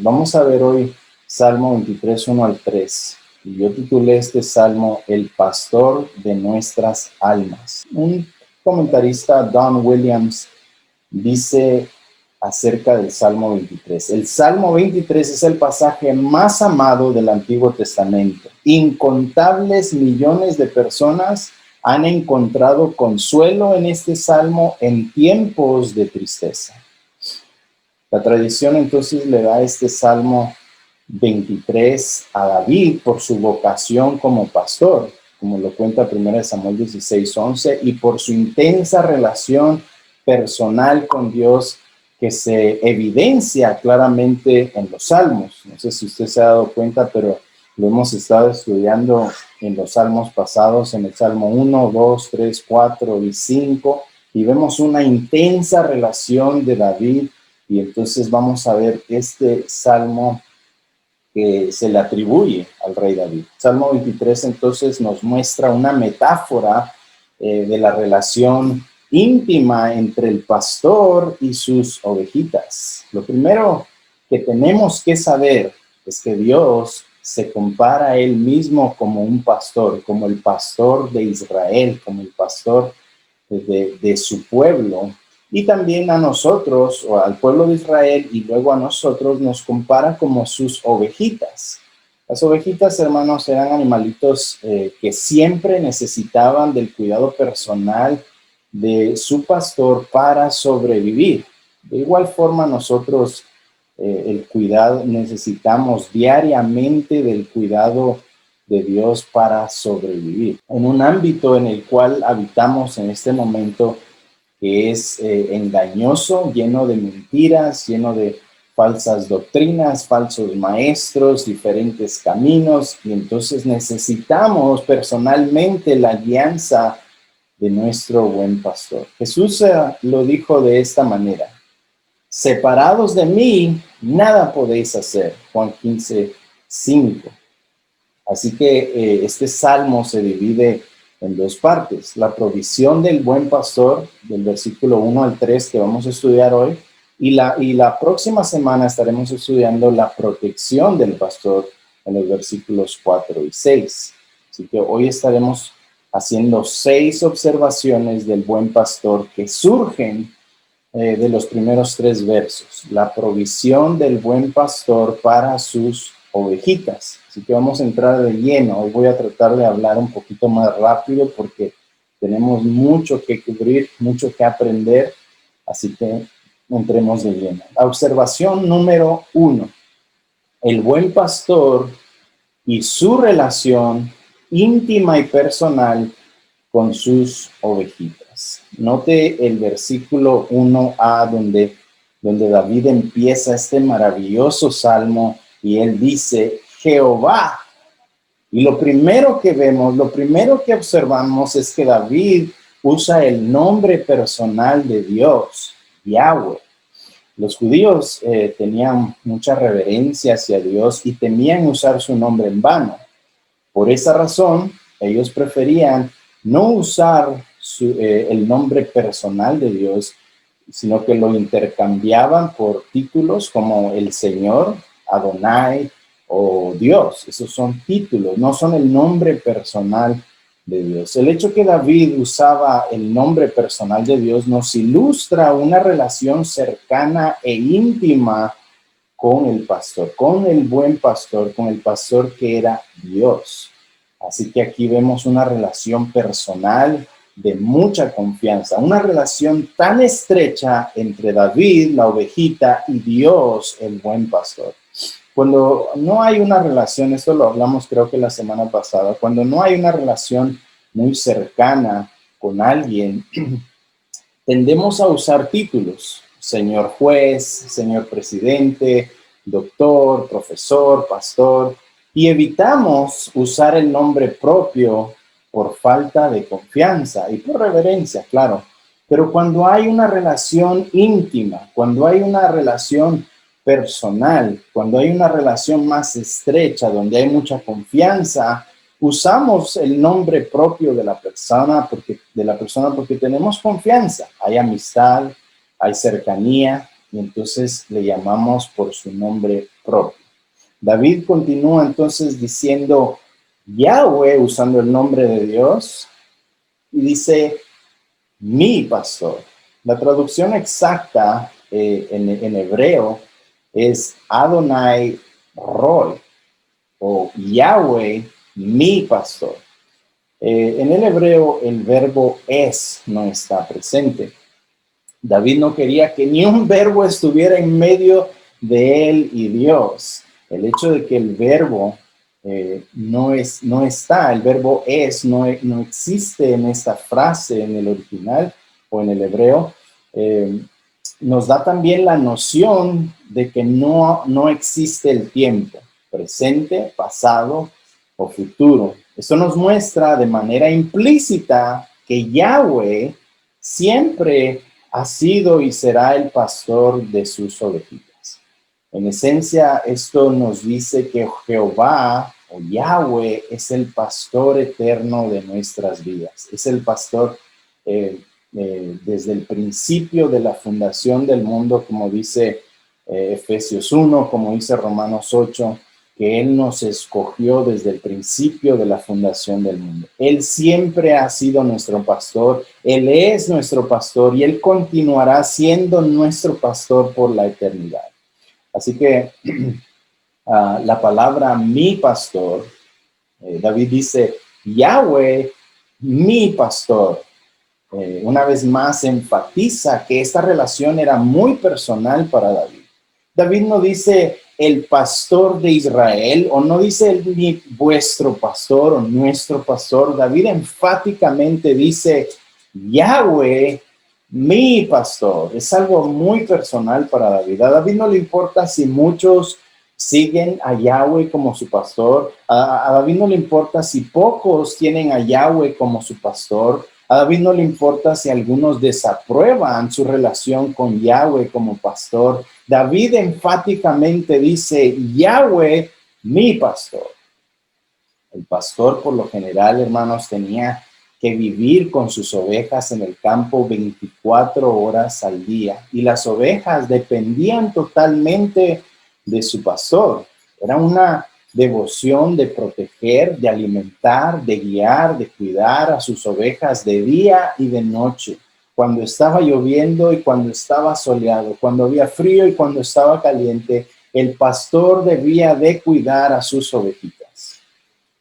Vamos a ver hoy Salmo 23, 1 al 3. Y yo titulé este salmo El pastor de nuestras almas. Un comentarista, Don Williams, dice acerca del Salmo 23. El Salmo 23 es el pasaje más amado del Antiguo Testamento. Incontables millones de personas han encontrado consuelo en este salmo en tiempos de tristeza. La tradición entonces le da este Salmo 23 a David por su vocación como pastor, como lo cuenta 1 Samuel 16:11, y por su intensa relación personal con Dios que se evidencia claramente en los salmos. No sé si usted se ha dado cuenta, pero lo hemos estado estudiando en los salmos pasados, en el Salmo 1, 2, 3, 4 y 5, y vemos una intensa relación de David. Y entonces vamos a ver este salmo que se le atribuye al rey David. Salmo 23 entonces nos muestra una metáfora de la relación íntima entre el pastor y sus ovejitas. Lo primero que tenemos que saber es que Dios se compara a él mismo como un pastor, como el pastor de Israel, como el pastor de su pueblo. Y también a nosotros, o al pueblo de Israel, y luego a nosotros, nos compara como sus ovejitas. Las ovejitas, hermanos, eran animalitos que siempre necesitaban del cuidado personal de su pastor para sobrevivir. De igual forma, nosotros el cuidado, necesitamos diariamente del cuidado de Dios para sobrevivir. En un ámbito en el cual habitamos en este momento, que es engañoso, lleno de mentiras, lleno de falsas doctrinas, falsos maestros, diferentes caminos, y entonces necesitamos personalmente la guianza de nuestro buen pastor. Jesús lo dijo de esta manera: separados de mí, nada podéis hacer. Juan 15:5. Así que este salmo se divide en dos partes: la provisión del buen pastor, del versículo 1 al 3 que vamos a estudiar hoy, y la próxima semana estaremos estudiando la protección del pastor en los versículos 4 y 6. Así que hoy estaremos haciendo 6 observaciones del buen pastor que surgen de los primeros 3 versos. La provisión del buen pastor para sus ovejitas. Así que vamos a entrar de lleno. Hoy voy a tratar de hablar un poquito más rápido porque tenemos mucho que cubrir, mucho que aprender. Así que entremos de lleno. Observación número 1. El buen pastor y su relación íntima y personal con sus ovejitas. Note el versículo 1a donde David empieza este maravilloso salmo y él dice Jehová. Y lo primero que vemos, lo primero que observamos es que David usa el nombre personal de Dios, Yahweh. Los judíos tenían mucha reverencia hacia Dios y temían usar su nombre en vano. Por esa razón, ellos preferían no usar el nombre personal de Dios, sino que lo intercambiaban por títulos como el Señor, Adonai o Dios. Esos son títulos, no son el nombre personal de Dios. El hecho que David usaba el nombre personal de Dios nos ilustra una relación cercana e íntima con el pastor, con el buen pastor, con el pastor que era Dios. Así que aquí vemos una relación personal de mucha confianza, una relación tan estrecha entre David, la ovejita, y Dios, el buen pastor. Cuando no hay una relación, esto lo hablamos creo que la semana pasada, cuando no hay una relación muy cercana con alguien, tendemos a usar títulos: señor juez, señor presidente, doctor, profesor, pastor, y evitamos usar el nombre propio por falta de confianza y por reverencia, claro. Pero cuando hay una relación íntima, cuando hay una relación personal, cuando hay una relación más estrecha, donde hay mucha confianza, usamos el nombre propio de la persona porque tenemos confianza, hay amistad, hay cercanía, y entonces le llamamos por su nombre propio. David continúa entonces diciendo Yahweh, usando el nombre de Dios, y dice mi pastor. La traducción exacta en hebreo es Adonai Roy o Yahweh, mi pastor. En el hebreo el verbo es no está presente. David no quería que ni un verbo estuviera en medio de él y Dios. El hecho de que el verbo no está, el verbo es, no existe en esta frase en el original o en el hebreo, nos da también la noción de que no existe el tiempo, presente, pasado o futuro. Esto nos muestra de manera implícita que Yahweh siempre ha sido y será el pastor de sus ovejitas. En esencia, esto nos dice que Jehová o Yahweh es el pastor eterno de nuestras vidas. Es el pastor desde el principio de la fundación del mundo, como dice Efesios 1, como dice Romanos 8, que Él nos escogió desde el principio de la fundación del mundo. Él siempre ha sido nuestro pastor, Él es nuestro pastor y Él continuará siendo nuestro pastor por la eternidad. Así que la palabra mi pastor, David dice, Yahweh, mi pastor. Una vez más enfatiza que esta relación era muy personal para David. David no dice el pastor de Israel o no dice ni vuestro pastor o nuestro pastor. David enfáticamente dice Yahweh, mi pastor. Es algo muy personal para David. A David no le importa si muchos siguen a Yahweh como su pastor. A David no le importa si pocos tienen a Yahweh como su pastor. A David no le importa si algunos desaprueban su relación con Yahweh como pastor. David enfáticamente dice, Yahweh, mi pastor. El pastor, por lo general, hermanos, tenía que vivir con sus ovejas en el campo 24 horas al día. Y las ovejas dependían totalmente de su pastor. Era una devoción de proteger, de alimentar, de guiar, de cuidar a sus ovejas de día y de noche, cuando estaba lloviendo y cuando estaba soleado, cuando había frío y cuando estaba caliente, el pastor debía de cuidar a sus ovejitas.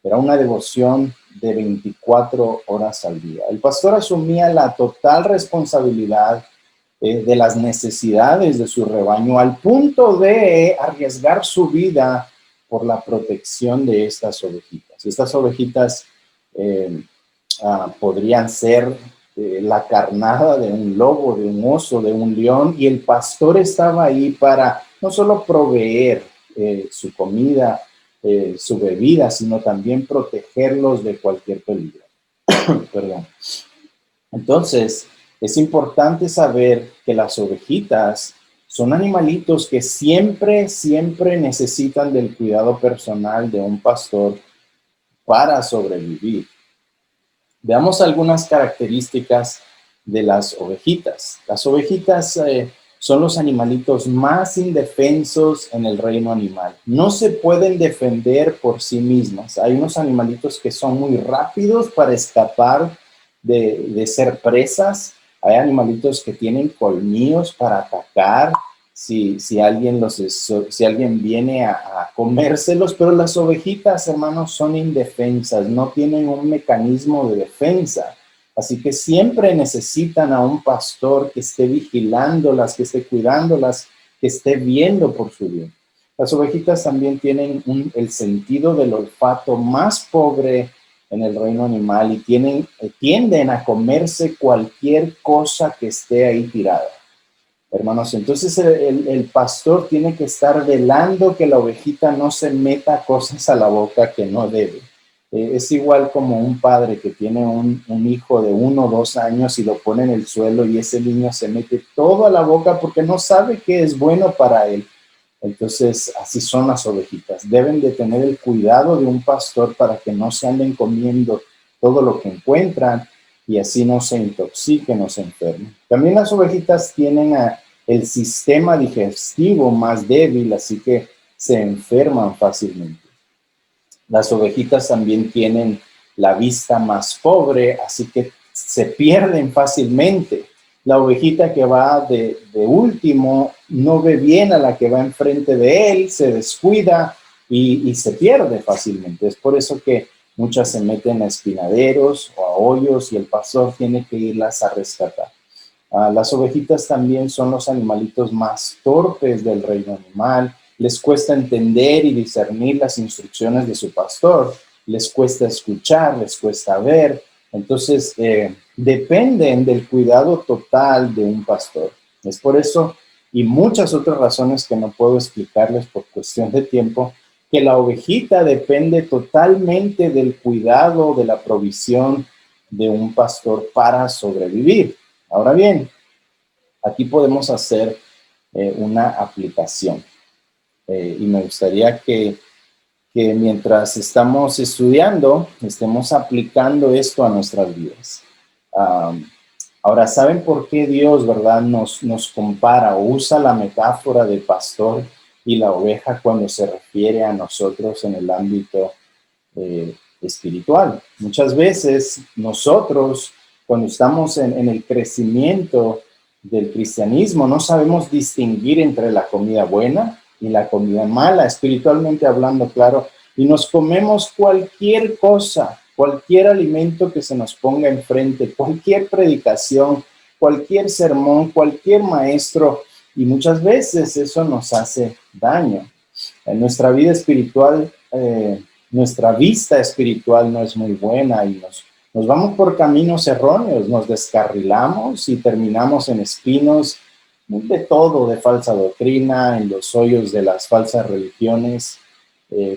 Era una devoción de 24 horas al día. El pastor asumía la total responsabilidad de las necesidades de su rebaño al punto de arriesgar su vida por la protección de estas ovejitas. Estas ovejitas podrían ser la carnada de un lobo, de un oso, de un león, y el pastor estaba ahí para no solo proveer su comida, su bebida, sino también protegerlos de cualquier peligro. Perdón. Entonces, es importante saber que las ovejitas son animalitos que siempre necesitan del cuidado personal de un pastor para sobrevivir. Veamos algunas características de las ovejitas. Las ovejitas son los animalitos más indefensos en el reino animal. No se pueden defender por sí mismas. Hay unos animalitos que son muy rápidos para escapar de ser presas. Hay animalitos que tienen colmillos para atacar si alguien viene a comérselos, pero las ovejitas, hermanos, son indefensas, no tienen un mecanismo de defensa. Así que siempre necesitan a un pastor que esté vigilándolas, que esté cuidándolas, que esté viendo por su bien. Las ovejitas también tienen el sentido del olfato más pobre en el reino animal y tienden a comerse cualquier cosa que esté ahí tirada. Hermanos, entonces el pastor tiene que estar velando que la ovejita no se meta cosas a la boca que no debe. Es igual como un padre que tiene un hijo de 1 o 2 años y lo pone en el suelo y ese niño se mete todo a la boca porque no sabe qué es bueno para él. Entonces, así son las ovejitas. Deben de tener el cuidado de un pastor para que no se anden comiendo todo lo que encuentran y así no se intoxiquen o se enfermen. También las ovejitas tienen el sistema digestivo más débil, así que se enferman fácilmente. Las ovejitas también tienen la vista más pobre, así que se pierden fácilmente. La ovejita que va de último no ve bien a la que va enfrente de él, se descuida y se pierde fácilmente. Es por eso que muchas se meten a espinaderos o a hoyos y el pastor tiene que irlas a rescatar. Las ovejitas también son los animalitos más torpes del reino animal. Les cuesta entender y discernir las instrucciones de su pastor. Les cuesta escuchar, les cuesta ver. Entonces, dependen del cuidado total de un pastor. Es por eso, y muchas otras razones que no puedo explicarles por cuestión de tiempo, que la ovejita depende totalmente del cuidado, de la provisión de un pastor para sobrevivir. Ahora bien, aquí podemos hacer una aplicación y me gustaría que mientras estamos estudiando, estemos aplicando esto a nuestras vidas. Ahora, ¿saben por qué Dios, verdad, nos compara o usa la metáfora del pastor y la oveja cuando se refiere a nosotros en el ámbito espiritual? Muchas veces nosotros, cuando estamos en el crecimiento del cristianismo, no sabemos distinguir entre la comida buena y la comida mala, espiritualmente hablando, claro, y nos comemos cualquier cosa, cualquier alimento que se nos ponga enfrente, cualquier predicación, cualquier sermón, cualquier maestro, y muchas veces eso nos hace daño. En nuestra vida espiritual, nuestra vista espiritual no es muy buena y nos vamos por caminos erróneos, nos descarrilamos y terminamos en espinos de todo, de falsa doctrina, en los hoyos de las falsas religiones,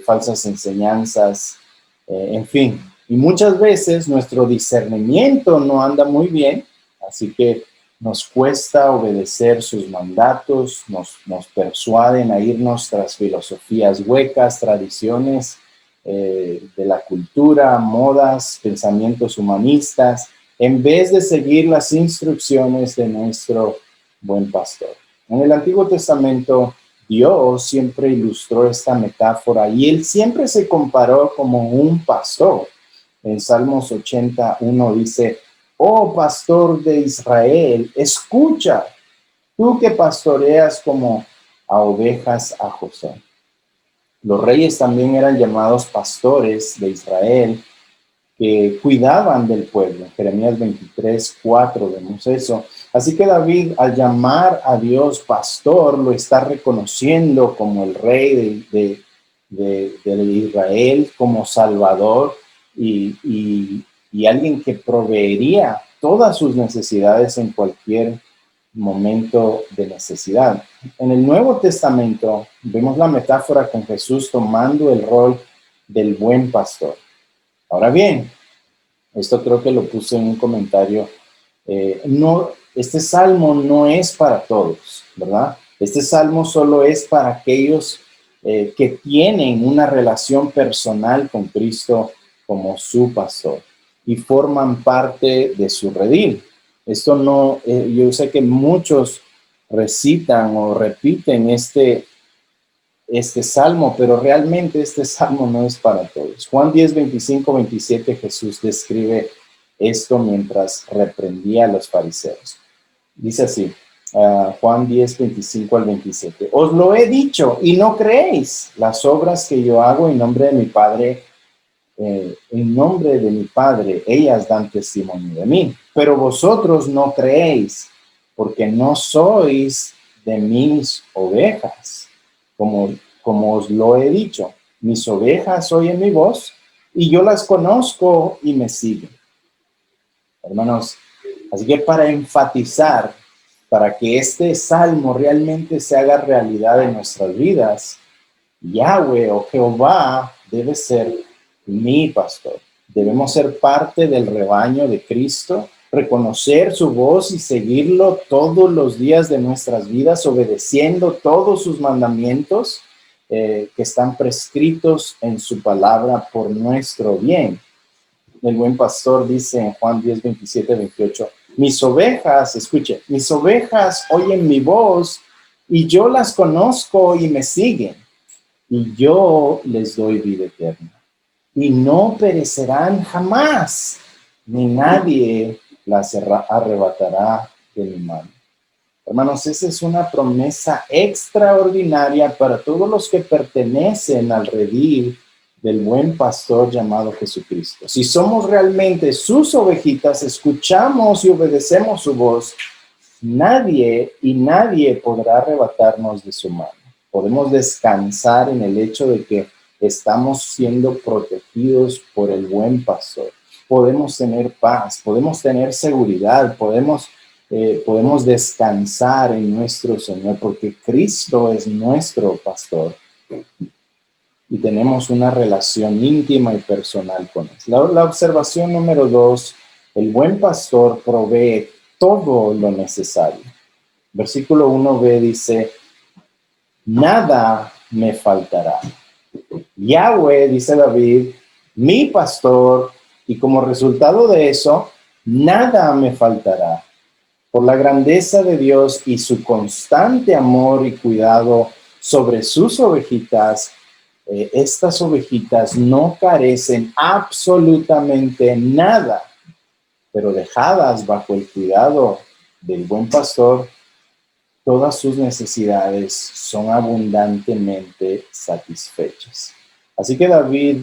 falsas enseñanzas, en fin. Y muchas veces nuestro discernimiento no anda muy bien, así que nos cuesta obedecer sus mandatos, nos persuaden a irnos tras filosofías huecas, tradiciones de la cultura, modas, pensamientos humanistas, en vez de seguir las instrucciones de nuestro buen pastor. En el Antiguo Testamento, Dios siempre ilustró esta metáfora y él siempre se comparó como un pastor. En Salmos 81 dice: oh pastor de Israel, escucha, tú que pastoreas como a ovejas a José. Los reyes también eran llamados pastores de Israel, que cuidaban del pueblo. En Jeremías 23:4 vemos eso. Así que David, al llamar a Dios pastor, lo está reconociendo como el rey de Israel, como salvador y alguien que proveería todas sus necesidades en cualquier momento de necesidad. En el Nuevo Testamento vemos la metáfora con Jesús tomando el rol del buen pastor. Ahora bien, esto creo que lo puse en un comentario, este salmo no es para todos, ¿verdad? Este salmo solo es para aquellos que tienen una relación personal con Cristo como su pastor y forman parte de su redil. Esto no, yo sé que muchos recitan o repiten este salmo, pero realmente este salmo no es para todos. Juan 10, 25, 27, Jesús describe esto mientras reprendía a los fariseos. Dice así, Juan 10, 25 al 27. Os lo he dicho y no creéis. Las obras que yo hago en nombre de mi Padre, ellas dan testimonio de mí. Pero vosotros no creéis, porque no sois de mis ovejas. Como os lo he dicho, mis ovejas oyen mi voz y yo las conozco y me siguen. Hermanos, así que para enfatizar, para que este salmo realmente se haga realidad en nuestras vidas, Yahweh o Jehová debe ser mi pastor. Debemos ser parte del rebaño de Cristo, reconocer su voz y seguirlo todos los días de nuestras vidas, obedeciendo todos sus mandamientos que están prescritos en su palabra por nuestro bien. El buen pastor dice en Juan 10, 27, 28, Mis ovejas, escuche, mis ovejas oyen mi voz y yo las conozco y me siguen. Y yo les doy vida eterna. Y no perecerán jamás, ni nadie las arrebatará de mi mano. Hermanos, esa es una promesa extraordinaria para todos los que pertenecen al redil del buen pastor llamado Jesucristo. Si somos realmente sus ovejitas, escuchamos y obedecemos su voz, nadie podrá arrebatarnos de su mano. Podemos descansar en el hecho de que estamos siendo protegidos por el buen pastor. Podemos tener paz, podemos tener seguridad, podemos descansar en nuestro Señor, porque Cristo es nuestro pastor y tenemos una relación íntima y personal con Él. La observación número 2, el buen pastor provee todo lo necesario. Versículo 1b dice, nada me faltará. Yahweh, dice David, mi pastor, y como resultado de eso, nada me faltará. Por la grandeza de Dios y su constante amor y cuidado sobre sus ovejitas, estas ovejitas no carecen absolutamente nada, pero dejadas bajo el cuidado del buen pastor, todas sus necesidades son abundantemente satisfechas. Así que David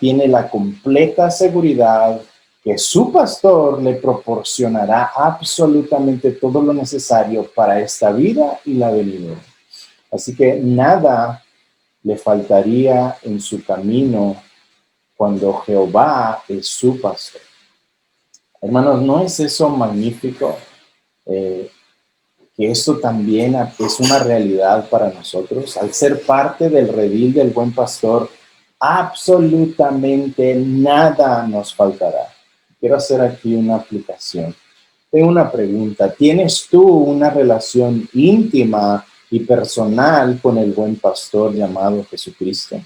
tiene la completa seguridad que su pastor le proporcionará absolutamente todo lo necesario para esta vida y la venidera. Así que nada le faltaría en su camino cuando Jehová es su pastor. Hermanos, ¿no es eso magnífico? Que esto también es una realidad para nosotros. Al ser parte del redil del buen pastor, absolutamente nada nos faltará. Quiero hacer aquí una aplicación. Tengo una pregunta. ¿Tienes tú una relación íntima y personal con el buen pastor llamado Jesucristo?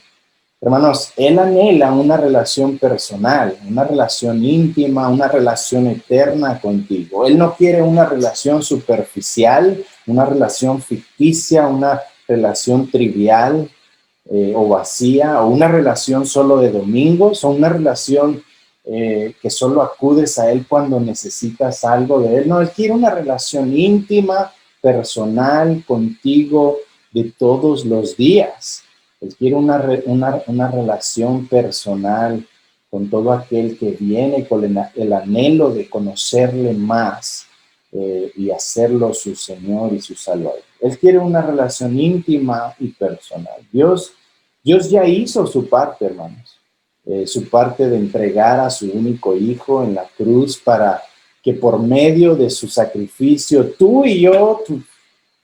Hermanos, Él anhela una relación personal, una relación íntima, una relación eterna contigo. Él no quiere una relación superficial, una relación ficticia, una relación trivial o vacía, o una relación solo de domingos, o una relación que solo acudes a Él cuando necesitas algo de Él. No, Él quiere una relación íntima, personal, contigo de todos los días. Él quiere una relación personal con todo aquel que viene con el anhelo de conocerle más y hacerlo su Señor y su Salvador. Él quiere una relación íntima y personal. Dios ya hizo su parte, hermanos. Su parte de entregar a su único hijo en la cruz para que por medio de su sacrificio tú y yo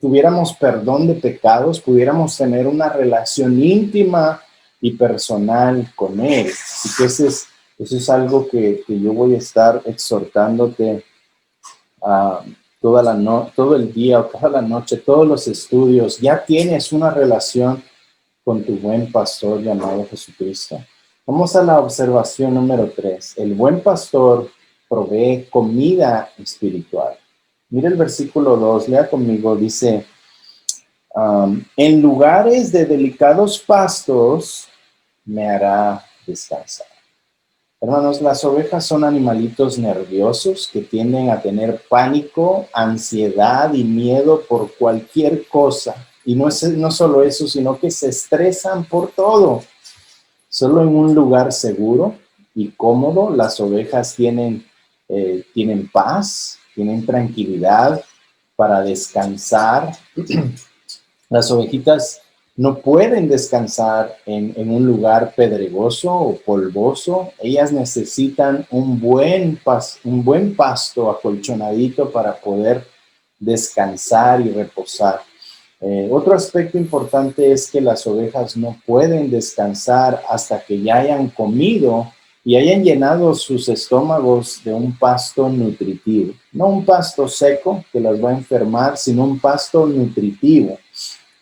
tuviéramos perdón de pecados, pudiéramos tener una relación íntima y personal con Él. Así que eso es algo que yo voy a estar exhortándote todo el día o toda la noche, todos los estudios. Ya tienes una relación con tu buen pastor llamado Jesucristo. Vamos a la observación número 3. El buen pastor provee comida espiritual. Mira el versículo 2, lea conmigo, dice, en lugares de delicados pastos me hará descansar. Hermanos, las ovejas son animalitos nerviosos que tienden a tener pánico, ansiedad y miedo por cualquier cosa. Y no solo eso, sino que se estresan por todo. Solo en un lugar seguro y cómodo, las ovejas tienen paz, tienen tranquilidad para descansar. Las ovejitas no pueden descansar en un lugar pedregoso o polvoso. Ellas necesitan un buen pasto acolchonadito para poder descansar y reposar. Otro aspecto importante es que las ovejas no pueden descansar hasta que ya hayan comido y hayan llenado sus estómagos de un pasto nutritivo. No un pasto seco que las va a enfermar, sino un pasto nutritivo.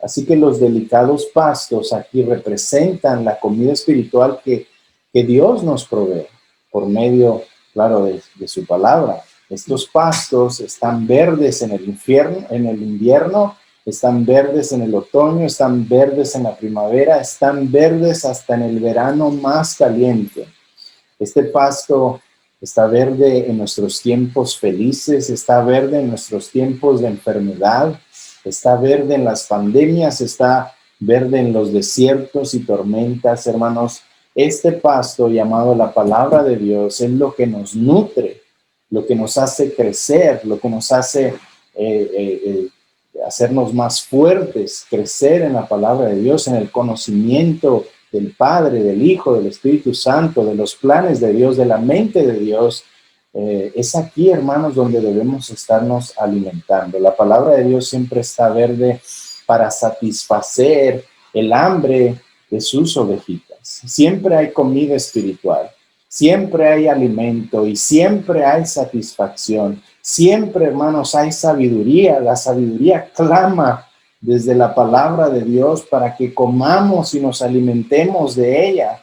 Así que los delicados pastos aquí representan la comida espiritual que Dios nos provee por medio, claro, de su palabra. Estos pastos están verdes en el invierno, están verdes en el otoño, están verdes en la primavera, están verdes hasta en el verano más caliente. Este pasto está verde en nuestros tiempos felices, está verde en nuestros tiempos de enfermedad, está verde en las pandemias, está verde en los desiertos y tormentas, hermanos. Este pasto llamado la palabra de Dios es lo que nos nutre, lo que nos hace crecer, lo que nos hace hacernos más fuertes, crecer en la palabra de Dios, en el conocimiento del Padre, del Hijo, del Espíritu Santo, de los planes de Dios, de la mente de Dios. Es aquí, hermanos, donde debemos estarnos alimentando. La palabra de Dios siempre está verde para satisfacer el hambre de sus ovejitas. Siempre hay comida espiritual, siempre hay alimento y siempre hay satisfacción. Siempre, hermanos, hay sabiduría. La sabiduría clama desde la palabra de Dios para que comamos y nos alimentemos de ella.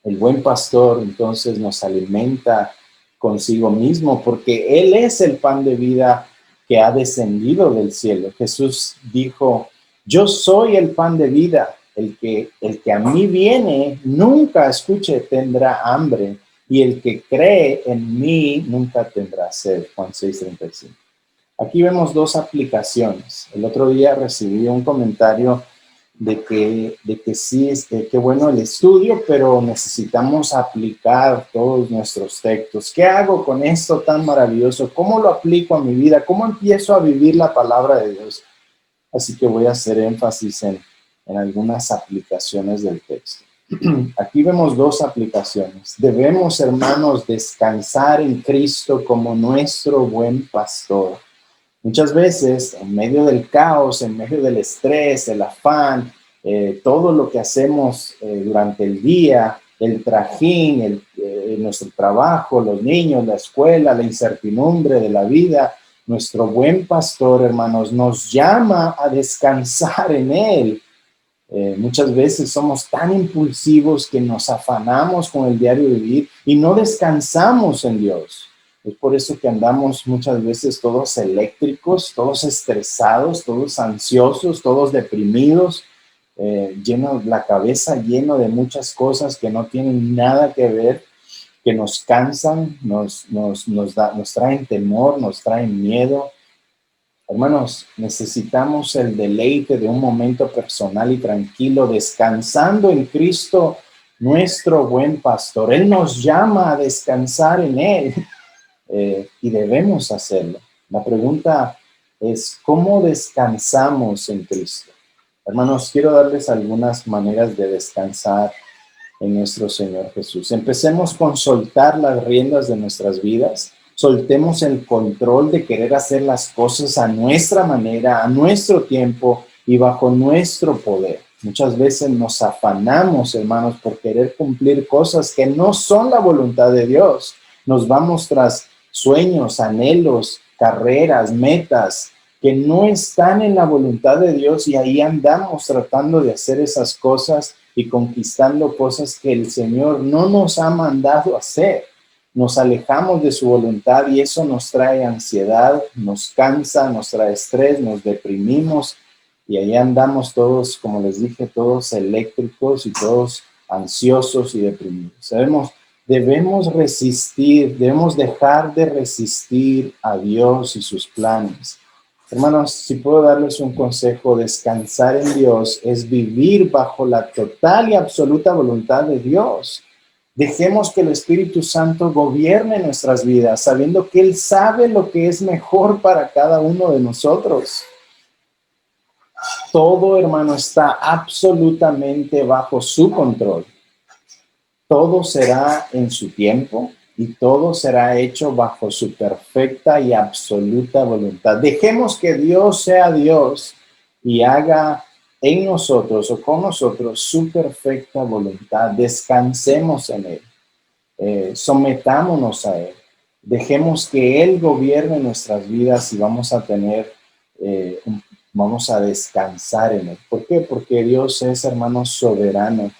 El buen pastor entonces nos alimenta consigo mismo porque Él es el pan de vida que ha descendido del cielo. Jesús dijo, yo soy el pan de vida, el que a mí viene nunca, escuche, tendrá hambre, y el que cree en mí nunca tendrá sed. Juan 6:35. Aquí vemos dos aplicaciones. El otro día recibí un comentario de que sí, qué bueno el estudio, pero necesitamos aplicar todos nuestros textos. ¿Qué hago con esto tan maravilloso? ¿Cómo lo aplico a mi vida? ¿Cómo empiezo a vivir la palabra de Dios? Así que voy a hacer énfasis en algunas aplicaciones del texto. Aquí vemos dos aplicaciones. Debemos, hermanos, descansar en Cristo como nuestro buen pastor. Muchas veces, en medio del caos, en medio del estrés, el afán, todo lo que hacemos durante el día, el trajín, nuestro trabajo, los niños, la escuela, la incertidumbre de la vida, nuestro buen pastor, hermanos, nos llama a descansar en Él. Muchas veces somos tan impulsivos que nos afanamos con el diario vivir y no descansamos en Dios. Es por eso que andamos muchas veces todos eléctricos, todos estresados, todos ansiosos, todos deprimidos, la cabeza lleno de muchas cosas que no tienen nada que ver, que nos cansan, nos traen temor, nos traen miedo. Hermanos, necesitamos el deleite de un momento personal y tranquilo, descansando en Cristo, nuestro buen pastor. Él nos llama a descansar en Él. Y debemos hacerlo. La pregunta es, ¿cómo descansamos en Cristo? Hermanos, quiero darles algunas maneras de descansar en nuestro Señor Jesús. Empecemos con soltar las riendas de nuestras vidas. Soltemos el control de querer hacer las cosas a nuestra manera, a nuestro tiempo y bajo nuestro poder. Muchas veces nos afanamos, hermanos, por querer cumplir cosas que no son la voluntad de Dios. Nos vamos tras sueños, anhelos, carreras, metas que no están en la voluntad de Dios y ahí andamos tratando de hacer esas cosas y conquistando cosas que el Señor no nos ha mandado hacer. Nos alejamos de su voluntad y eso nos trae ansiedad, nos cansa, nos trae estrés, nos deprimimos y ahí andamos todos, como les dije, todos eléctricos y todos ansiosos y deprimidos. Debemos resistir, debemos dejar de resistir a Dios y sus planes. Hermanos, si puedo darles un consejo, descansar en Dios es vivir bajo la total y absoluta voluntad de Dios. Dejemos que el Espíritu Santo gobierne nuestras vidas, sabiendo que Él sabe lo que es mejor para cada uno de nosotros. Todo, hermano, está absolutamente bajo su control. Todo será en su tiempo y todo será hecho bajo su perfecta y absoluta voluntad. Dejemos que Dios sea Dios y haga en nosotros o con nosotros su perfecta voluntad. Descansemos en Él, sometámonos a Él. Dejemos que Él gobierne nuestras vidas y vamos a descansar en Él. ¿Por qué? Porque Dios es, hermano, soberano.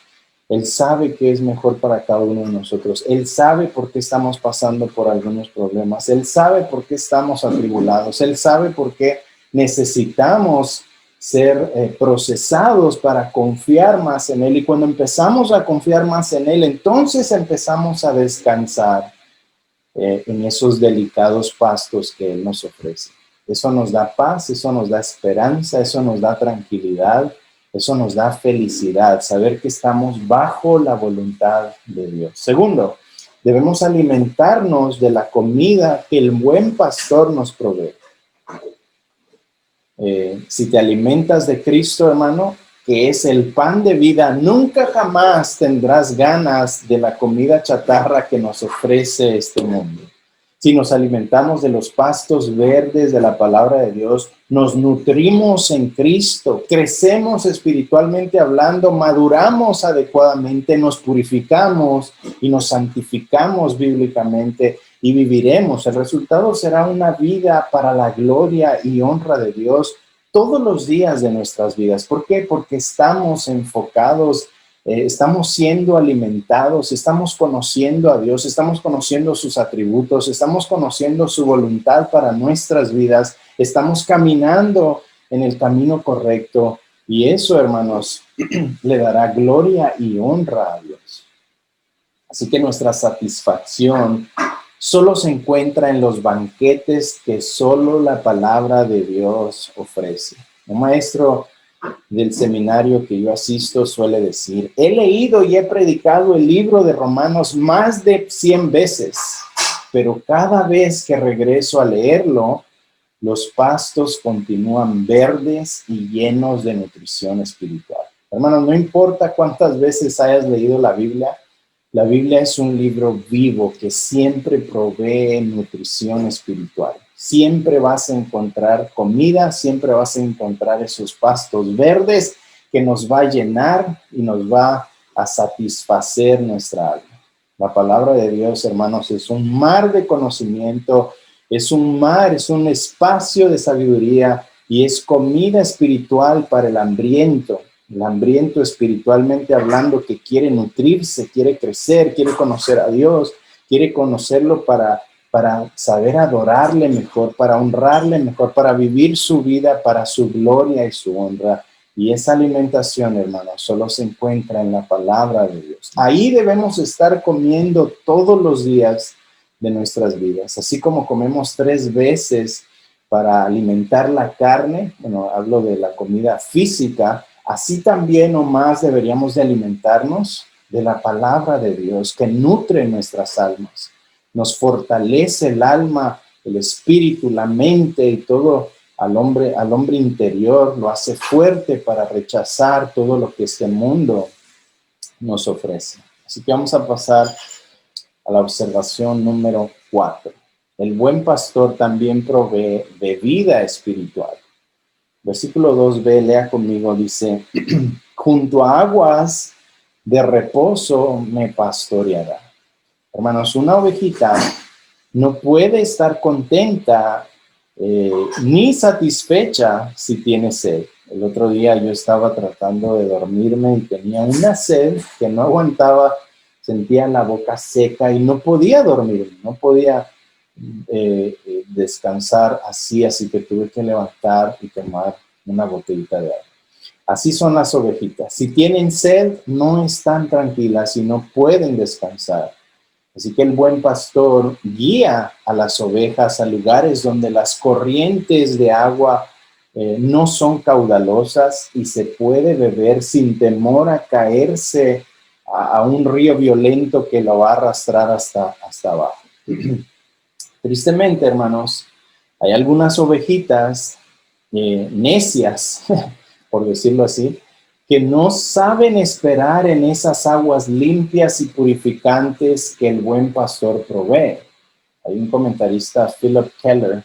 Él sabe qué es mejor para cada uno de nosotros. Él sabe por qué estamos pasando por algunos problemas. Él sabe por qué estamos atribulados. Él sabe por qué necesitamos ser procesados para confiar más en Él. Y cuando empezamos a confiar más en Él, entonces empezamos a descansar en esos delicados pastos que Él nos ofrece. Eso nos da paz, eso nos da esperanza, eso nos da tranquilidad, eso nos da felicidad, saber que estamos bajo la voluntad de Dios. Segundo, debemos alimentarnos de la comida que el buen pastor nos provee. Si te alimentas de Cristo, hermano, que es el pan de vida, nunca jamás tendrás ganas de la comida chatarra que nos ofrece este mundo. Si nos alimentamos de los pastos verdes de la palabra de Dios, nos nutrimos en Cristo, crecemos espiritualmente hablando, maduramos adecuadamente, nos purificamos y nos santificamos bíblicamente y viviremos. El resultado será una vida para la gloria y honra de Dios todos los días de nuestras vidas. ¿Por qué? Porque estamos enfocados, estamos siendo alimentados, estamos conociendo a Dios, estamos conociendo sus atributos, estamos conociendo su voluntad para nuestras vidas, estamos caminando en el camino correcto y eso, hermanos, le dará gloria y honra a Dios. Así que nuestra satisfacción solo se encuentra en los banquetes que solo la palabra de Dios ofrece. Un maestro del seminario que yo asisto suele decir: he leído y he predicado el libro de Romanos más de 100 veces, pero cada vez que regreso a leerlo, los pastos continúan verdes y llenos de nutrición espiritual. Hermanos, no importa cuántas veces hayas leído la Biblia es un libro vivo que siempre provee nutrición espiritual. Siempre vas a encontrar comida, siempre vas a encontrar esos pastos verdes que nos va a llenar y nos va a satisfacer nuestra alma. La palabra de Dios, hermanos, es un mar de conocimiento, es un mar, es un espacio de sabiduría y es comida espiritual para el hambriento espiritualmente hablando, que quiere nutrirse, quiere crecer, quiere conocer a Dios, quiere conocerlo para saber adorarle mejor, para honrarle mejor, para vivir su vida para su gloria y su honra. Y esa alimentación, hermanos, solo se encuentra en la palabra de Dios. Ahí debemos estar comiendo todos los días de nuestras vidas, así como comemos 3 veces para alimentar la carne. Bueno, hablo de la comida física. Así también o más deberíamos de alimentarnos de la palabra de Dios que nutre nuestras almas, nos fortalece el alma, el espíritu, la mente y todo al hombre interior, lo hace fuerte para rechazar todo lo que este mundo nos ofrece. Así que vamos a pasar a la observación número 4. El buen pastor también provee de vida espiritual. Versículo 2b, lea conmigo, dice: junto a aguas de reposo me pastoreará. Hermanos, una ovejita no puede estar contenta ni satisfecha si tiene sed. El otro día yo estaba tratando de dormirme y tenía una sed que no aguantaba, sentía la boca seca y no podía dormir, no podía descansar así que tuve que levantar y tomar una botellita de agua. Así son las ovejitas. Si tienen sed, no están tranquilas y no pueden descansar. Así que el buen pastor guía a las ovejas a lugares donde las corrientes de agua no son caudalosas y se puede beber sin temor a caerse a un río violento que lo va a arrastrar hasta abajo. Tristemente, hermanos, hay algunas ovejitas necias, por decirlo así, que no saben esperar en esas aguas limpias y purificantes que el buen pastor provee. Hay un comentarista, Philip Keller,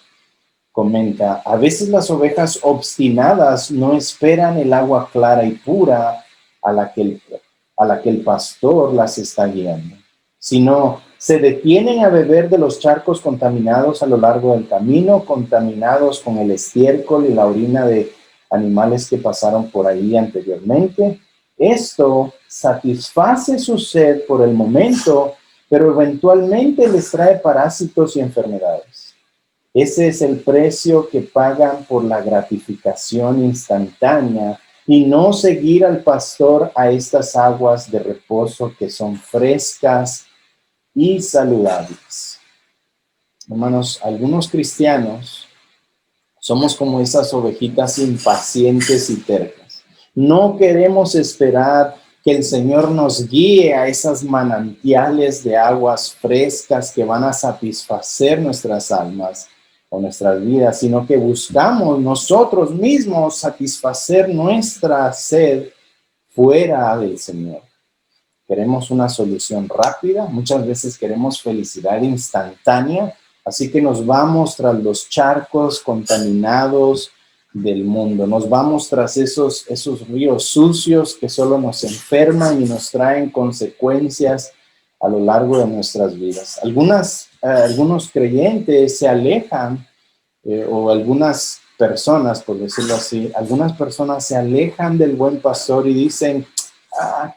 comenta: a veces las ovejas obstinadas no esperan el agua clara y pura a la que el pastor las está guiando, sino se detienen a beber de los charcos contaminados a lo largo del camino, contaminados con el estiércol y la orina de animales que pasaron por ahí anteriormente. Esto satisface su sed por el momento, pero eventualmente les trae parásitos y enfermedades. Ese es el precio que pagan por la gratificación instantánea y no seguir al pastor a estas aguas de reposo que son frescas y saludables. Hermanos, algunos cristianos somos como esas ovejitas impacientes y tercas. No queremos esperar que el Señor nos guíe a esas manantiales de aguas frescas que van a satisfacer nuestras almas o nuestras vidas, sino que buscamos nosotros mismos satisfacer nuestra sed fuera del Señor. Queremos una solución rápida, muchas veces queremos felicidad instantánea, así que nos vamos tras los charcos contaminados del mundo, nos vamos tras esos ríos sucios que solo nos enferman y nos traen consecuencias a lo largo de nuestras vidas. Algunos creyentes se alejan, o algunas personas, por decirlo así, algunas personas se alejan del buen pastor y dicen,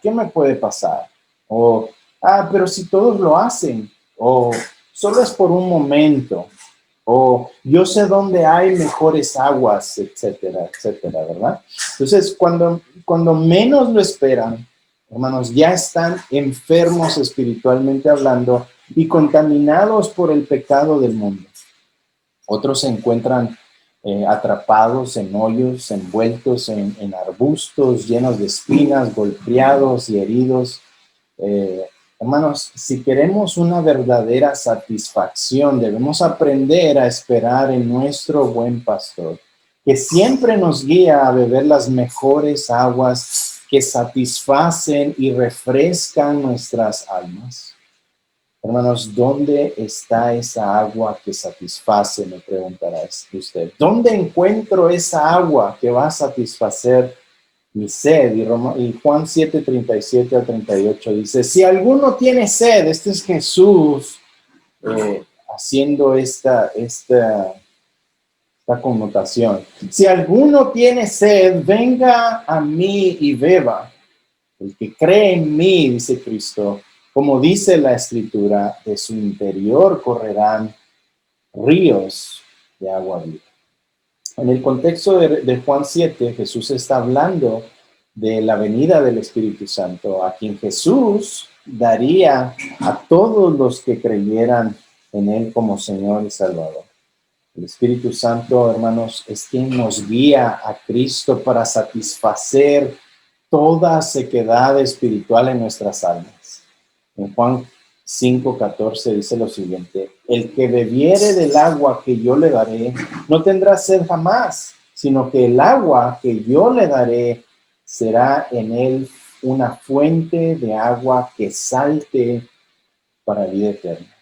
¿qué me puede pasar? O, pero si todos lo hacen, o solo es por un momento, o yo sé dónde hay mejores aguas, etcétera, etcétera, ¿verdad? Entonces, cuando menos lo esperan, hermanos, ya están enfermos espiritualmente hablando y contaminados por el pecado del mundo. Otros se encuentran atrapados en hoyos, envueltos en arbustos llenos de espinas, golpeados y heridos. Hermanos, si queremos una verdadera satisfacción, debemos aprender a esperar en nuestro buen pastor, que siempre nos guía a beber las mejores aguas que satisfacen y refrescan nuestras almas. Hermanos, ¿dónde está esa agua que satisface? Me preguntará usted. ¿Dónde encuentro esa agua que va a satisfacer mi sed? Y Juan 7, 37 al 38 dice, si alguno tiene sed, este es Jesús haciendo esta connotación. Si alguno tiene sed, venga a mí y beba. El que cree en mí, dice Cristo, como dice la Escritura, de su interior correrán ríos de agua viva. En el contexto de Juan 7, Jesús está hablando de la venida del Espíritu Santo, a quien Jesús daría a todos los que creyeran en Él como Señor y Salvador. El Espíritu Santo, hermanos, es quien nos guía a Cristo para satisfacer toda sequedad espiritual en nuestras almas. En Juan 5:14 dice lo siguiente, el que bebiere del agua que yo le daré, no tendrá sed jamás, sino que el agua que yo le daré será en él una fuente de agua que salte para vida eterna.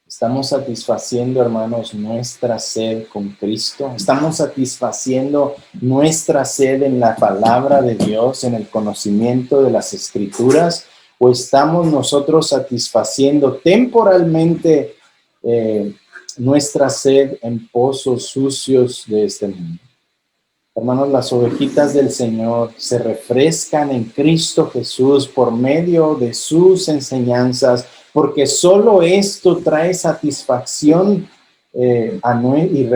Estamos satisfaciendo, hermanos, nuestra sed con Cristo. Estamos satisfaciendo nuestra sed en la palabra de Dios, en el conocimiento de las Escrituras, o estamos nosotros satisfaciendo temporalmente nuestra sed en pozos sucios de este mundo. Hermanos, las ovejitas del Señor se refrescan en Cristo Jesús por medio de sus enseñanzas, porque solo esto trae satisfacción y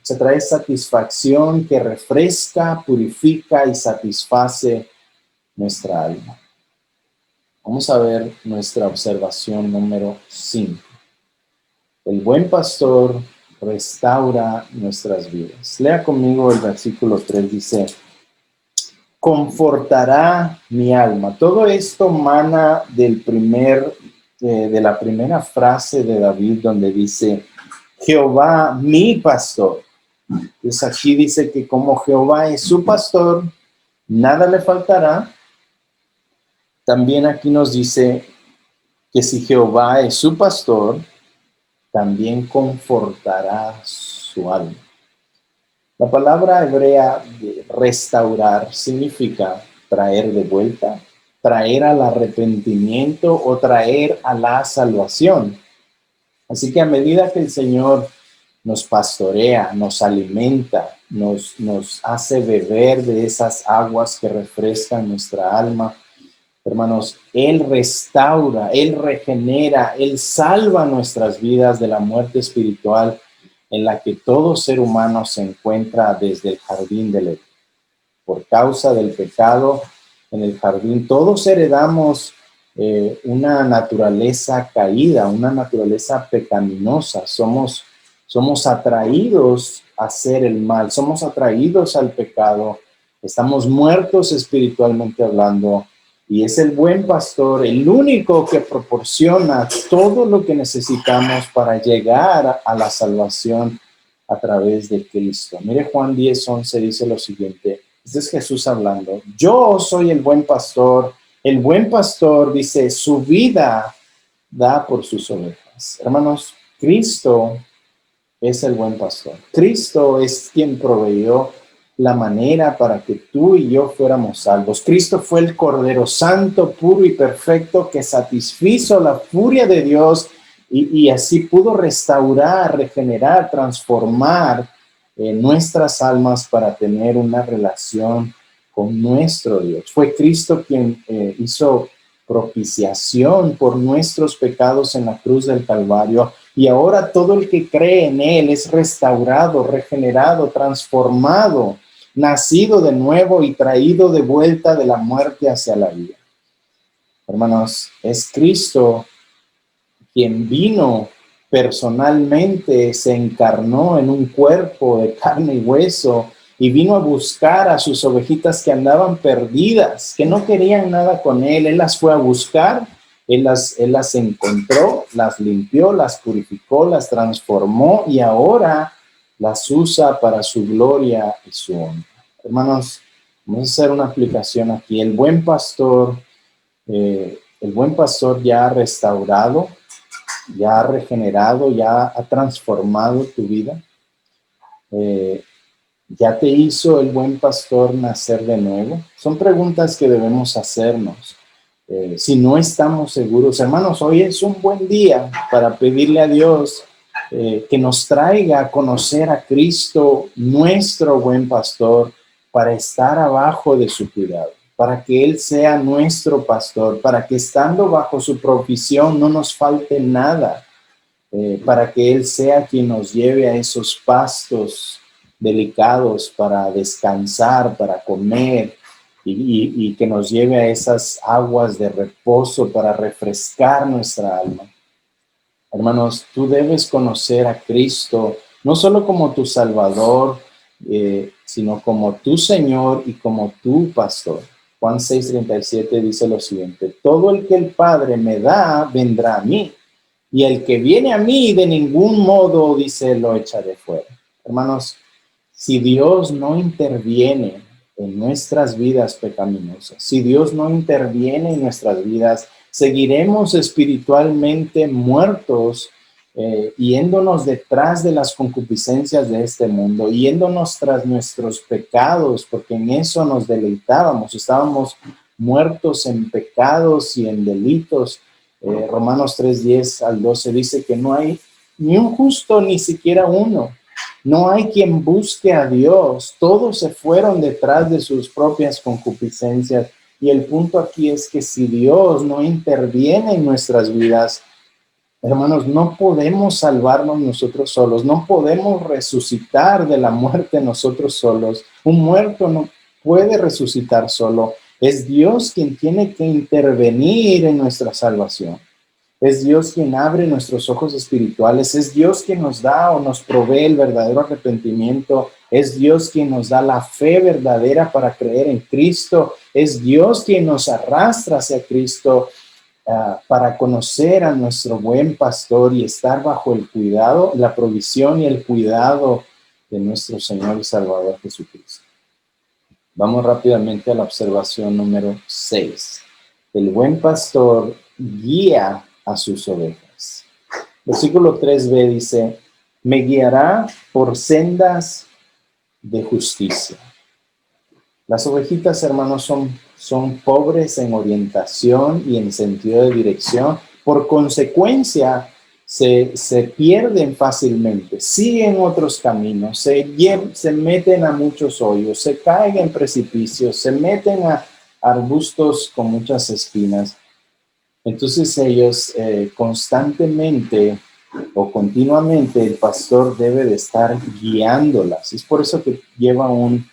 se trae satisfacción que refresca, purifica y satisface nuestra alma. Vamos a ver nuestra observación número 5. El buen pastor restaura nuestras vidas. Lea conmigo el versículo 3, dice, confortará mi alma. Todo esto mana de la primera frase de David donde dice, Jehová mi pastor. Entonces aquí dice que como Jehová es su pastor, nada le faltará. También aquí nos dice que si Jehová es su pastor, también confortará su alma. La palabra hebrea de restaurar significa traer de vuelta, traer al arrepentimiento o traer a la salvación. Así que a medida que el Señor nos pastorea, nos alimenta, nos hace beber de esas aguas que refrescan nuestra alma. Hermanos, Él restaura, Él regenera, Él salva nuestras vidas de la muerte espiritual en la que todo ser humano se encuentra desde el jardín del Edén. Por causa del pecado en el jardín, todos heredamos una naturaleza caída, una naturaleza pecaminosa. Somos atraídos a hacer el mal, somos atraídos al pecado, estamos muertos espiritualmente hablando, y es el buen pastor, el único que proporciona todo lo que necesitamos para llegar a la salvación a través de Cristo. Mire, Juan 10:11 dice lo siguiente. Este es Jesús hablando. Yo soy el buen pastor. El buen pastor, dice, su vida da por sus ovejas. Hermanos, Cristo es el buen pastor. Cristo es quien proveyó la manera para que tú y yo fuéramos salvos. Cristo fue el Cordero Santo, puro y perfecto, que satisfizo la furia de Dios y así pudo restaurar, regenerar, transformar nuestras almas para tener una relación con nuestro Dios. Fue Cristo quien hizo propiciación por nuestros pecados en la cruz del Calvario, y ahora todo el que cree en Él es restaurado, regenerado, transformado, nacido de nuevo y traído de vuelta de la muerte hacia la vida. Hermanos, es Cristo quien vino personalmente, se encarnó en un cuerpo de carne y hueso y vino a buscar a sus ovejitas que andaban perdidas, que no querían nada con Él. Él las fue a buscar, Él las encontró, las limpió, las purificó, las transformó y ahora las usa para su gloria y su honra. Hermanos, vamos a hacer una aplicación aquí. El buen pastor ya ha restaurado, ya ha regenerado, ya ha transformado tu vida. ¿Ya te hizo el buen pastor nacer de nuevo? Son preguntas que debemos hacernos. Si no estamos seguros, hermanos, hoy es un buen día para pedirle a Dios que nos traiga a conocer a Cristo, nuestro buen pastor, para estar abajo de su cuidado, para que Él sea nuestro pastor, para que estando bajo su provisión no nos falte nada, para que Él sea quien nos lleve a esos pastos delicados para descansar, para comer, y que nos lleve a esas aguas de reposo para refrescar nuestra alma. Hermanos, tú debes conocer a Cristo no solo como tu Salvador, sino como tu Señor y como tu pastor. Juan 6:37 dice lo siguiente: todo el que el Padre me da, vendrá a mí, y el que viene a mí de ningún modo, dice, lo echaré fuera. Hermanos, si Dios no interviene en nuestras vidas pecaminosas, si Dios no interviene en nuestras vidas, seguiremos espiritualmente muertos, yéndonos detrás de las concupiscencias de este mundo, yéndonos tras nuestros pecados, porque en eso nos deleitábamos, estábamos muertos en pecados y en delitos. Romanos 3:10-12 dice que no hay ni un justo, ni siquiera uno. No hay quien busque a Dios. Todos se fueron detrás de sus propias concupiscencias. Y el punto aquí es que si Dios no interviene en nuestras vidas, hermanos, no podemos salvarnos nosotros solos. No podemos resucitar de la muerte nosotros solos. Un muerto no puede resucitar solo. Es Dios quien tiene que intervenir en nuestra salvación. Es Dios quien abre nuestros ojos espirituales. Es Dios quien nos da o nos provee el verdadero arrepentimiento. Es Dios quien nos da la fe verdadera para creer en Cristo. Es Dios quien nos arrastra hacia Cristo para conocer a nuestro buen pastor y estar bajo el cuidado, la provisión y el cuidado de nuestro Señor y Salvador Jesucristo. Vamos rápidamente a la observación número 6. El buen pastor guía a sus ovejas. Versículo 3b dice: me guiará por sendas de justicia. Las ovejitas, hermanos, son pobres en orientación y en sentido de dirección. Por consecuencia, se pierden fácilmente, siguen otros caminos, se meten a muchos hoyos, se caen en precipicios, se meten a arbustos con muchas espinas. Entonces ellos constantemente o continuamente el pastor debe de estar guiándolas. Es por eso que lleva un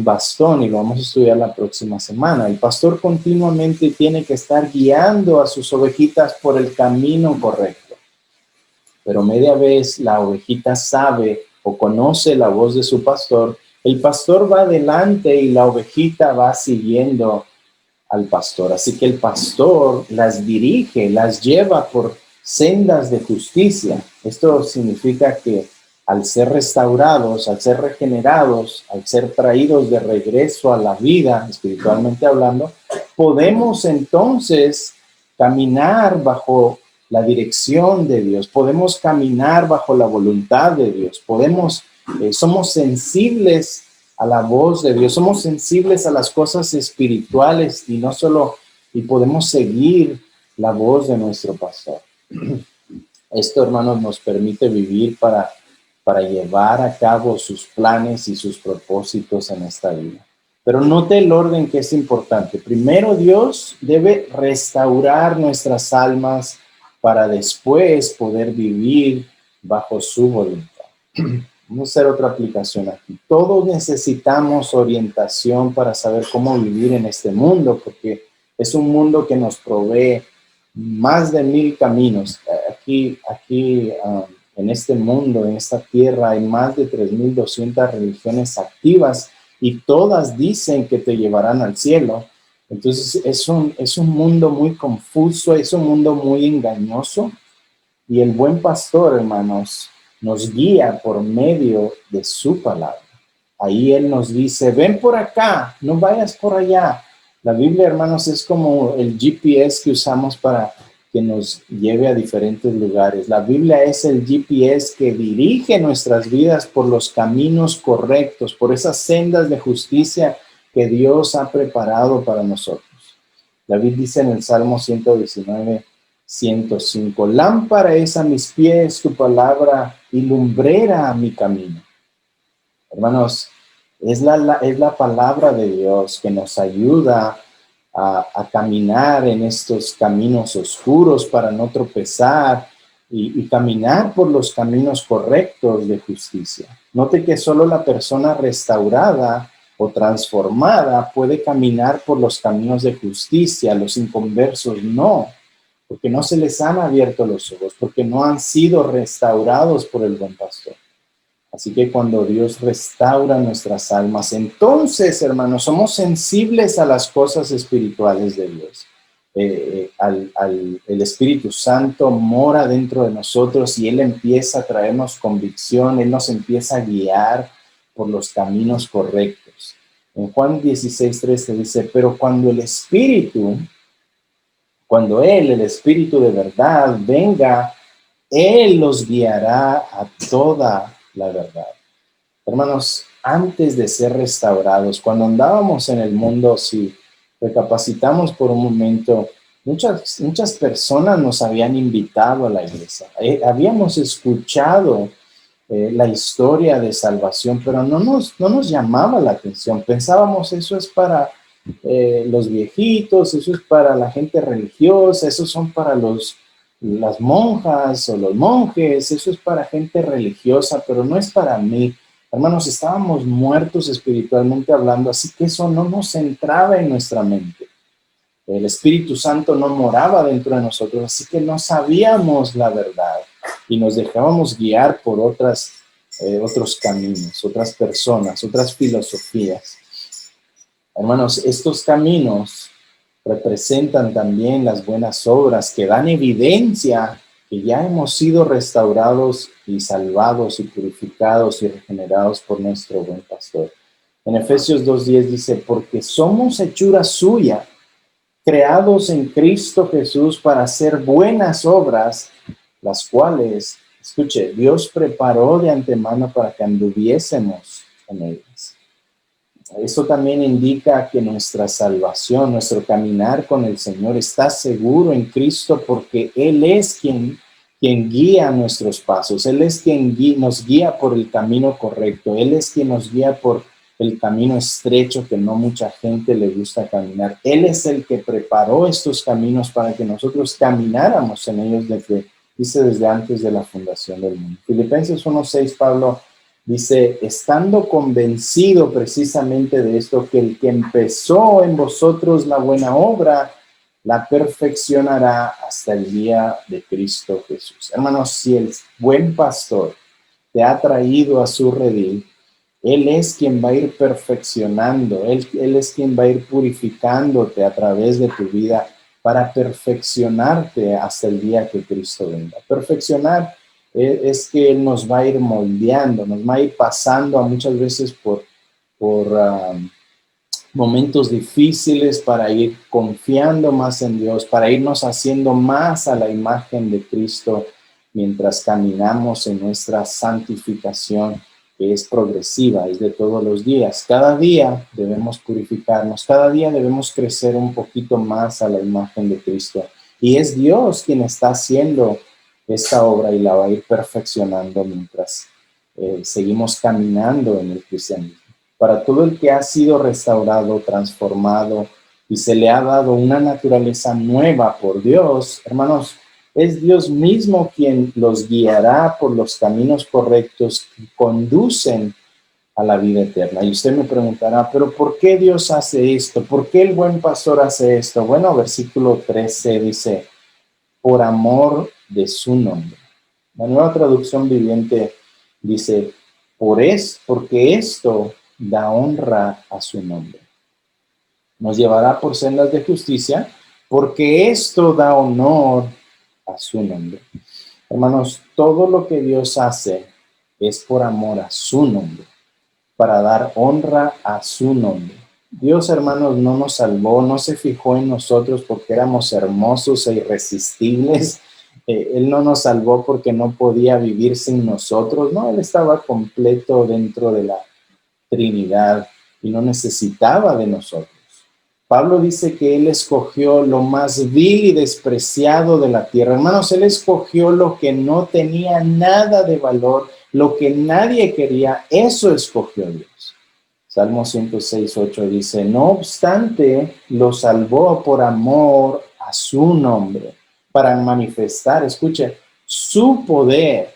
bastón y lo vamos a estudiar la próxima semana. El pastor continuamente tiene que estar guiando a sus ovejitas por el camino correcto. Pero media vez la ovejita sabe o conoce la voz de su pastor, el pastor va adelante y la ovejita va siguiendo al pastor. Así que el pastor las dirige, las lleva por sendas de justicia. Esto significa que al ser restaurados, al ser regenerados, al ser traídos de regreso a la vida, espiritualmente hablando, podemos entonces caminar bajo la dirección de Dios, podemos caminar bajo la voluntad de Dios, somos sensibles a la voz de Dios, somos sensibles a las cosas espirituales y podemos seguir la voz de nuestro pastor. Esto, hermanos, nos permite vivir para llevar a cabo sus planes y sus propósitos en esta vida. Pero note el orden que es importante. Primero, Dios debe restaurar nuestras almas para después poder vivir bajo su voluntad. Vamos a hacer otra aplicación aquí. Todos necesitamos orientación para saber cómo vivir en este mundo, porque es un mundo que nos provee más de 1000 caminos. Aquí en este mundo, en esta tierra, hay más de 3200 religiones activas y todas dicen que te llevarán al cielo. Entonces es un mundo muy confuso, es un mundo muy engañoso, y el buen pastor, hermanos, nos guía por medio de su palabra. Ahí Él nos dice, ven por acá, no vayas por allá. La Biblia, hermanos, es como el GPS que usamos para que nos lleve a diferentes lugares. La Biblia es el GPS que dirige nuestras vidas por los caminos correctos, por esas sendas de justicia que Dios ha preparado para nosotros. David dice en el Salmo 119, 105, lámpara es a mis pies tu palabra y lumbrera a mi camino. Hermanos, es la palabra de Dios que nos ayuda a caminar en estos caminos oscuros para no tropezar y caminar por los caminos correctos de justicia. Note que solo la persona restaurada o transformada puede caminar por los caminos de justicia, los inconversos no, porque no se les han abierto los ojos, porque no han sido restaurados por el buen pastor. Así que cuando Dios restaura nuestras almas, entonces, hermanos, somos sensibles a las cosas espirituales de Dios. El Espíritu Santo mora dentro de nosotros y Él empieza a traernos convicción, Él nos empieza a guiar por los caminos correctos. En Juan 16:13 dice, pero cuando el Espíritu de verdad, venga, Él los guiará a toda la verdad. Hermanos, antes de ser restaurados, cuando andábamos en el mundo, si recapacitamos por un momento, muchas personas nos habían invitado a la iglesia. Habíamos escuchado la historia de salvación, pero no nos llamaba la atención. Pensábamos, eso es para los viejitos, eso es para la gente religiosa, eso son para las monjas o los monjes, eso es para gente religiosa, pero no es para mí. Hermanos, estábamos muertos espiritualmente hablando, así que eso no nos entraba en nuestra mente. El Espíritu Santo no moraba dentro de nosotros, así que no sabíamos la verdad y nos dejábamos guiar por otros caminos, otras personas, otras filosofías. Hermanos, estos caminos representan también las buenas obras que dan evidencia que ya hemos sido restaurados y salvados y purificados y regenerados por nuestro buen pastor. En Efesios 2:10 dice, porque somos hechura suya, creados en Cristo Jesús para hacer buenas obras, las cuales, escuche, Dios preparó de antemano para que anduviésemos en ellas. Eso también indica que nuestra salvación, nuestro caminar con el Señor está seguro en Cristo porque Él es quien quien guía nuestros pasos. Él es quien nos guía por el camino correcto. Él es quien nos guía por el camino estrecho que no mucha gente le gusta caminar. Él es el que preparó estos caminos para que nosotros camináramos en ellos desde antes de la fundación del mundo. Filipenses 1:6, Pablo dice, estando convencido precisamente de esto, que el que empezó en vosotros la buena obra, la perfeccionará hasta el día de Cristo Jesús. Hermanos, si el buen pastor te ha traído a su redil, Él es quien va a ir perfeccionando, Él es quien va a ir purificándote a través de tu vida para perfeccionarte hasta el día que Cristo venga. Perfeccionar es que Él nos va a ir moldeando, nos va a ir pasando a muchas veces por momentos difíciles para ir confiando más en Dios, para irnos haciendo más a la imagen de Cristo mientras caminamos en nuestra santificación, que es progresiva, es de todos los días. Cada día debemos purificarnos, cada día debemos crecer un poquito más a la imagen de Cristo. Y es Dios quien está haciendo esta obra y la va a ir perfeccionando mientras seguimos caminando en el cristianismo. Para todo el que ha sido restaurado, transformado y se le ha dado una naturaleza nueva por Dios, hermanos, es Dios mismo quien los guiará por los caminos correctos que conducen a la vida eterna. Y usted me preguntará, ¿pero por qué Dios hace esto? ¿Por qué el buen pastor hace esto? Bueno, versículo 13 dice, por amor de su nombre. La Nueva Traducción Viviente dice, porque esto da honra a su nombre. Nos llevará por sendas de justicia, porque esto da honor a su nombre. Hermanos, todo lo que Dios hace es por amor a su nombre, para dar honra a su nombre. Dios, hermanos, no nos salvó, no se fijó en nosotros porque éramos hermosos e irresistibles. Él no nos salvó porque no podía vivir sin nosotros. No, Él estaba completo dentro de la Trinidad y no necesitaba de nosotros. Pablo dice que Él escogió lo más vil y despreciado de la tierra. Hermanos, Él escogió lo que no tenía nada de valor, lo que nadie quería, eso escogió Dios. Salmo 106:8 dice, no obstante, lo salvó por amor a su nombre, para manifestar, escuche, su poder.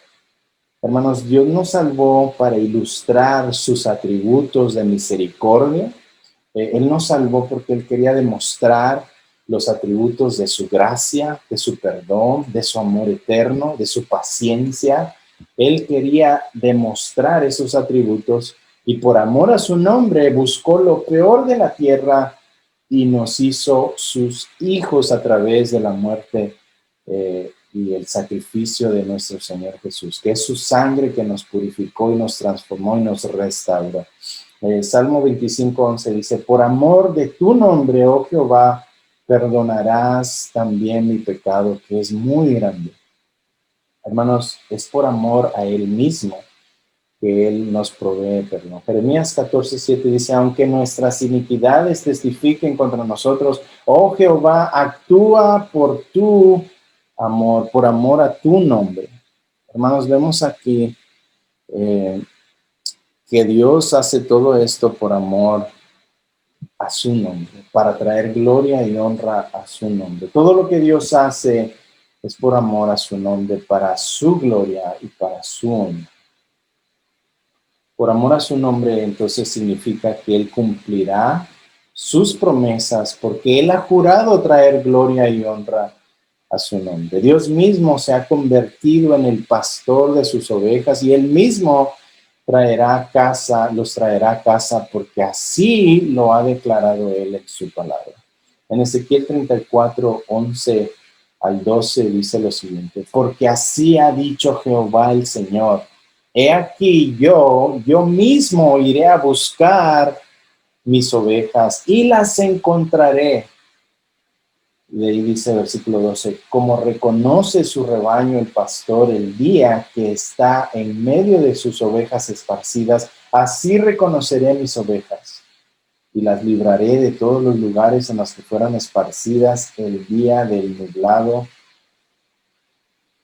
Hermanos, Dios nos salvó para ilustrar sus atributos de misericordia. Él nos salvó porque Él quería demostrar los atributos de su gracia, de su perdón, de su amor eterno, de su paciencia. Él quería demostrar esos atributos y por amor a su nombre buscó lo peor de la tierra y nos hizo sus hijos a través de la muerte y el sacrificio de nuestro Señor Jesús, que es su sangre que nos purificó y nos transformó y nos restauró. Salmo 25:11 dice, por amor de tu nombre, oh Jehová, perdonarás también mi pecado, que es muy grande. Hermanos, es por amor a Él mismo que Él nos provee perdón. Jeremías 14:7 dice, aunque nuestras iniquidades testifiquen contra nosotros, oh Jehová, actúa por tu amor, por amor a tu nombre. Hermanos, vemos aquí que Dios hace todo esto por amor a su nombre, para traer gloria y honra a su nombre. Todo lo que Dios hace es por amor a su nombre, para su gloria y para su honra. Por amor a su nombre, entonces significa que Él cumplirá sus promesas porque Él ha jurado traer gloria y honra a su nombre. Dios mismo se ha convertido en el pastor de sus ovejas y Él mismo los traerá a casa porque así lo ha declarado Él en su palabra. En Ezequiel 34:11-12 dice lo siguiente, porque así ha dicho Jehová el Señor, he aquí yo mismo iré a buscar mis ovejas y las encontraré. Y de ahí dice el versículo 12, como reconoce su rebaño el pastor el día que está en medio de sus ovejas esparcidas, así reconoceré mis ovejas y las libraré de todos los lugares en los que fueran esparcidas el día del nublado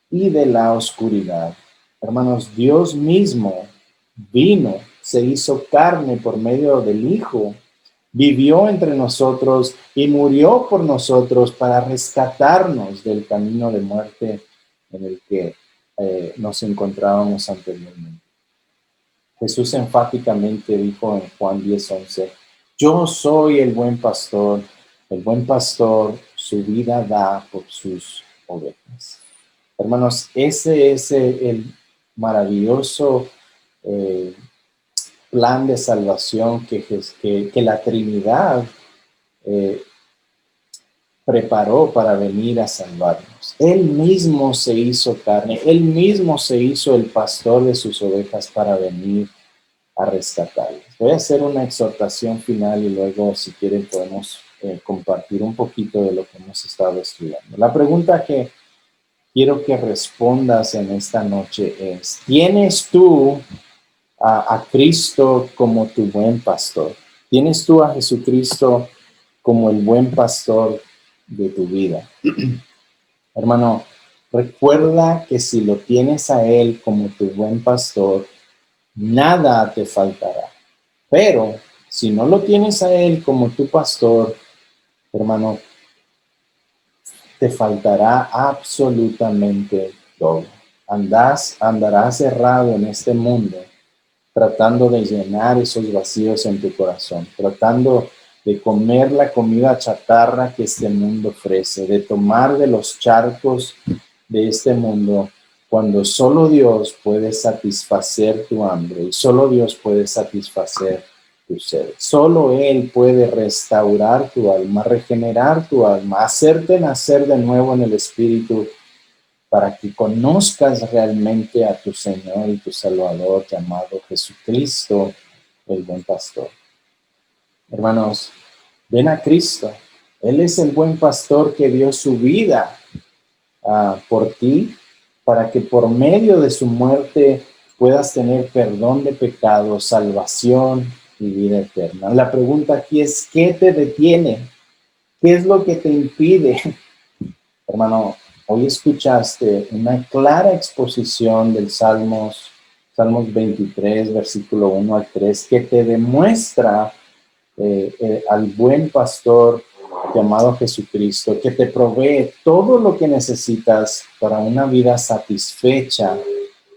y de la oscuridad. Hermanos, Dios mismo vino, se hizo carne por medio del Hijo, vivió entre nosotros y murió por nosotros para rescatarnos del camino de muerte en el que nos encontrábamos anteriormente. Jesús enfáticamente dijo en Juan 10:11, yo soy el buen pastor su vida da por sus ovejas. Hermanos, ese es el maravilloso eh, plan de salvación que la Trinidad eh, preparó para venir a salvarnos. Él mismo se hizo carne, él mismo se hizo el pastor de sus ovejas para venir a rescatarlas. Voy a hacer una exhortación final y luego, si quieren, podemos compartir un poquito de lo que hemos estado estudiando. La pregunta que quiero que respondas en esta noche es, ¿tienes tú a Cristo como tu buen pastor? ¿Tienes tú a Jesucristo como el buen pastor de tu vida? Hermano, recuerda que si lo tienes a Él como tu buen pastor, nada te faltará. Pero si no lo tienes a Él como tu pastor, hermano, te faltará absolutamente todo. Andarás errado en este mundo, tratando de llenar esos vacíos en tu corazón, tratando de comer la comida chatarra que este mundo ofrece, de tomar de los charcos de este mundo, cuando solo Dios puede satisfacer tu hambre y solo Dios puede satisfacer tu sed. Solo Él puede restaurar tu alma, regenerar tu alma, hacerte nacer de nuevo en el Espíritu para que conozcas realmente a tu Señor y tu Salvador llamado Jesucristo, el buen pastor. Hermanos, ven a Cristo. Él es el buen pastor que dio su vida por ti, para que por medio de su muerte puedas tener perdón de pecados, salvación y vida eterna. La pregunta aquí es, ¿qué te detiene? ¿Qué es lo que te impide? Hermano, hoy escuchaste una clara exposición del Salmos 23, versículo 1 al 3, que te demuestra al buen pastor llamado Jesucristo, que te provee todo lo que necesitas para una vida satisfecha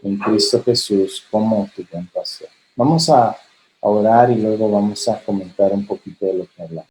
en Cristo Jesús como tu buen pastor. Vamos a orar y luego vamos a comentar un poquito de lo que hablamos.